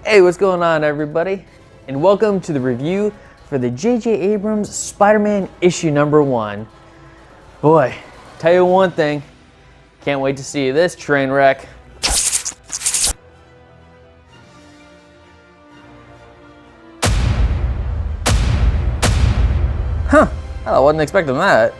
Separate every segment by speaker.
Speaker 1: Hey, what's going on, everybody? And welcome to the review for the J.J. Abrams Spider-Man issue #1. Boy, tell you one thing, can't wait to see this train wreck. Huh, I wasn't expecting that.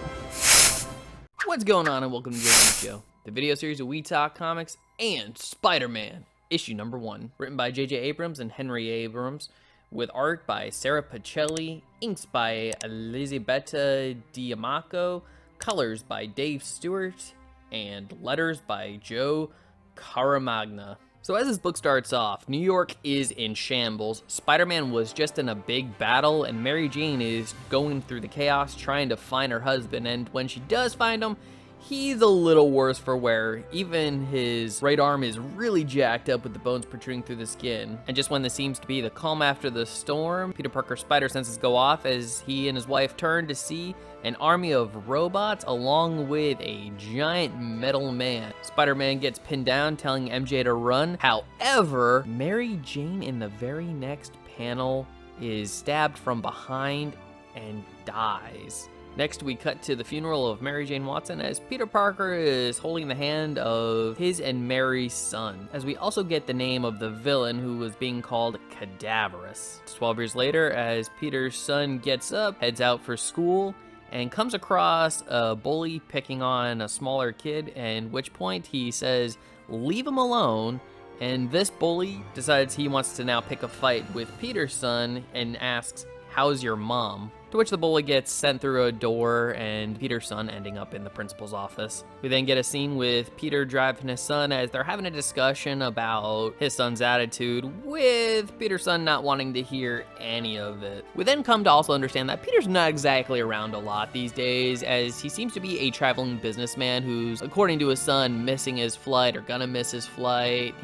Speaker 1: What's going on, and welcome to the Show, the video series of We Talk Comics and Spider-Man, issue #1, written by J.J. Abrams and Henry Abrams, with art by Sarah Pacelli, inks by Elisabetta D'Amaco, colors by Dave Stewart, and letters by Joe Caramagna. So as this book starts off, New York is in shambles. Spider-Man was just in a big battle, and Mary Jane is going through the chaos trying to find her husband, and when she does find him, he's a little worse for wear. Even his right arm is really jacked up with the bones protruding through the skin. And just when this seems to be the calm after the storm, Peter Parker's spider senses go off as he and his wife turn to see an army of robots along with a giant metal man. Spider-Man gets pinned down, telling MJ to run. However, Mary Jane in the very next panel is stabbed from behind and dies. Next, we cut to the funeral of Mary Jane Watson as Peter Parker is holding the hand of his and Mary's son, as we also get the name of the villain who was being called Cadaverous. 12 years later, as Peter's son gets up, heads out for school, and comes across a bully picking on a smaller kid, at which point he says, "Leave him alone," and this bully decides he wants to now pick a fight with Peter's son and asks, "How's your mom?" To which the bully gets sent through a door and Peter's son ending up in the principal's office. We then get a scene with Peter driving his son as they're having a discussion about his son's attitude, with Peter's son not wanting to hear any of it. We then come to also understand that Peter's not exactly around a lot these days, as he seems to be a traveling businessman who's, according to his son, missing his flight or gonna miss his flight.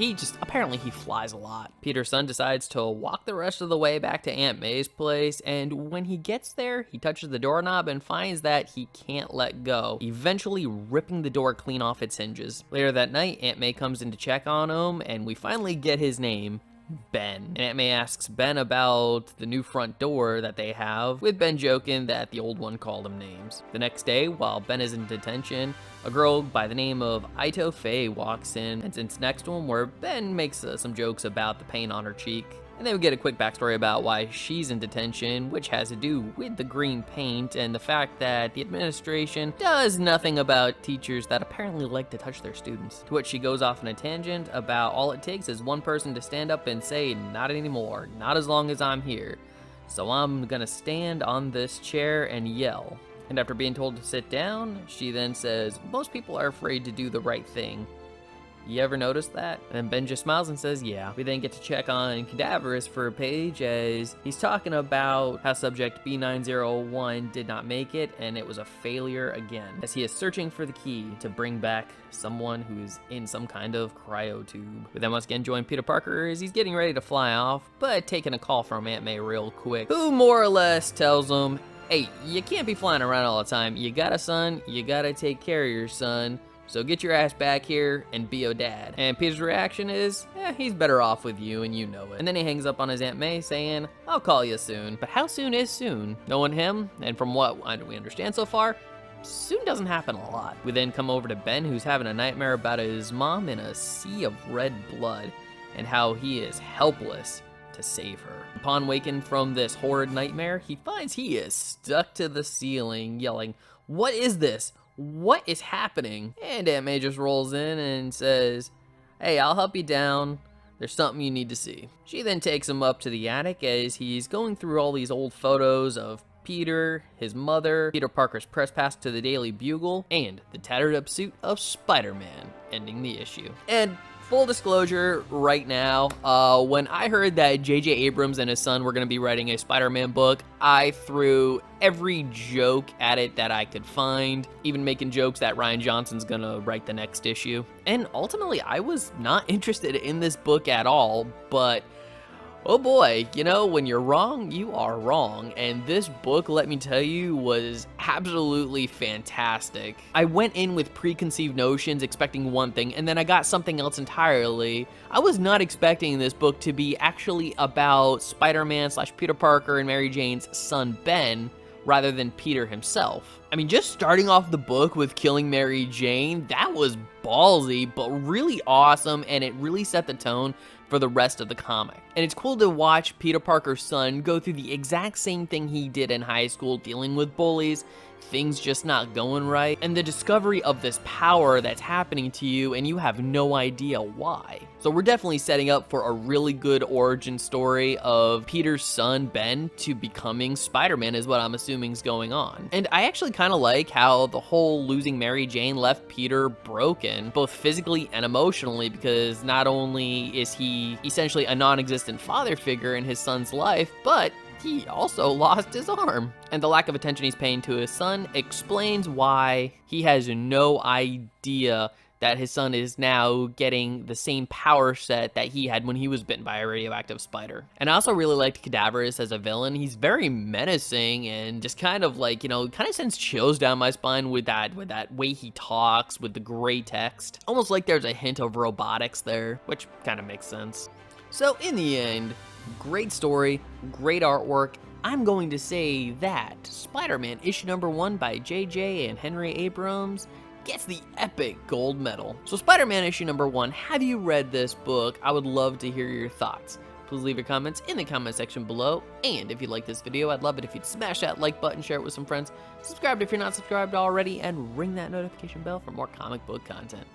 Speaker 1: Apparently he flies a lot. Peter's son decides to walk the rest of the way back to Aunt May's place, and when he gets there, he touches the doorknob and finds that he can't let go, eventually ripping the door clean off its hinges. Later that night, Aunt May comes in to check on him, and we finally get his name, Ben. And Aunt May asks Ben about the new front door that they have, with Ben joking that the old one called him names. The next day, while Ben is in detention, a girl by the name of Ito Faye walks in and sits next to him, where Ben makes some jokes about the pain on her cheek. And then we get a quick backstory about why she's in detention, which has to do with the green paint and the fact that the administration does nothing about teachers that apparently like to touch their students. To which she goes off on a tangent about all it takes is one person to stand up and say, "Not anymore, not as long as I'm here. So I'm gonna stand on this chair and yell." And after being told to sit down, she then says, "Most people are afraid to do the right thing. You ever notice that?" And Ben just smiles and says, "Yeah." We then get to check on Cadaverous for a page as he's talking about how subject B901 did not make it and it was a failure again, as he is searching for the key to bring back someone who's in some kind of cryo tube. We then once again join Peter Parker as he's getting ready to fly off, but taking a call from Aunt May real quick, who more or less tells him, "Hey, you can't be flying around all the time. You got a son, you gotta take care of your son. So get your ass back here and be a dad." And Peter's reaction is, he's better off with you and you know it. And then he hangs up on his Aunt May saying, "I'll call you soon." But how soon is soon? Knowing him, and from what we understand so far, soon doesn't happen a lot. We then come over to Ben, who's having a nightmare about his mom in a sea of red blood, and how he is helpless to save her. Upon waking from this horrid nightmare, he finds he is stuck to the ceiling, yelling, "What is this? What is happening?" And Aunt May just rolls in and says, "Hey, I'll help you down. There's something you need to see." She then takes him up to the attic as he's going through all these old photos of Peter, his mother, Peter Parker's press pass to the Daily Bugle, and the tattered up suit of Spider-Man, ending the issue. And full disclosure right now, when I heard that J.J. Abrams and his son were going to be writing a Spider-Man book, I threw every joke at it that I could find, even making jokes that Ryan Johnson's going to write the next issue. And ultimately, I was not interested in this book at all, but Oh boy, you know, when you're wrong, you are wrong, and this book, let me tell you, was absolutely fantastic. I went in with preconceived notions, expecting one thing, and then I got something else entirely. I was not expecting this book to be actually about Spider-Man / Peter Parker and Mary Jane's son Ben, rather than Peter himself. I mean, just starting off the book with killing Mary Jane, that was ballsy, but really awesome, and it really set the tone for the rest of the comic. And it's cool to watch Peter Parker's son go through the exact same thing he did in high school, dealing with bullies, things just not going right, and the discovery of this power that's happening to you and you have no idea why. So we're definitely setting up for a really good origin story of Peter's son, Ben, to becoming Spider-Man is what I'm assuming is going on. And I actually kind of like how the whole losing Mary Jane left Peter broken, both physically and emotionally, because not only is he essentially a non-existent father figure in his son's life, but he also lost his arm. And the lack of attention he's paying to his son explains why he has no idea that his son is now getting the same power set that he had when he was bitten by a radioactive spider. And I also really liked Cadaverous as a villain. He's very menacing and just kind of like, you know, kind of sends chills down my spine with that way he talks, with the gray text. Almost like there's a hint of robotics there, which kind of makes sense. So in the end, great story, great artwork. I'm going to say that Spider-Man issue number 1 by JJ and Henry Abrams gets the epic gold medal. So Spider-Man issue number 1, have you read this book? I would love to hear your thoughts. Please leave your comments in the comment section below. And if you like this video, I'd love it if you'd smash that like button, share it with some friends, subscribe if you're not subscribed already, and ring that notification bell for more comic book content.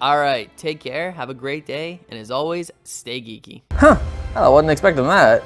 Speaker 1: Alright, take care, have a great day, and as always, stay geeky.
Speaker 2: Huh, I wasn't expecting that.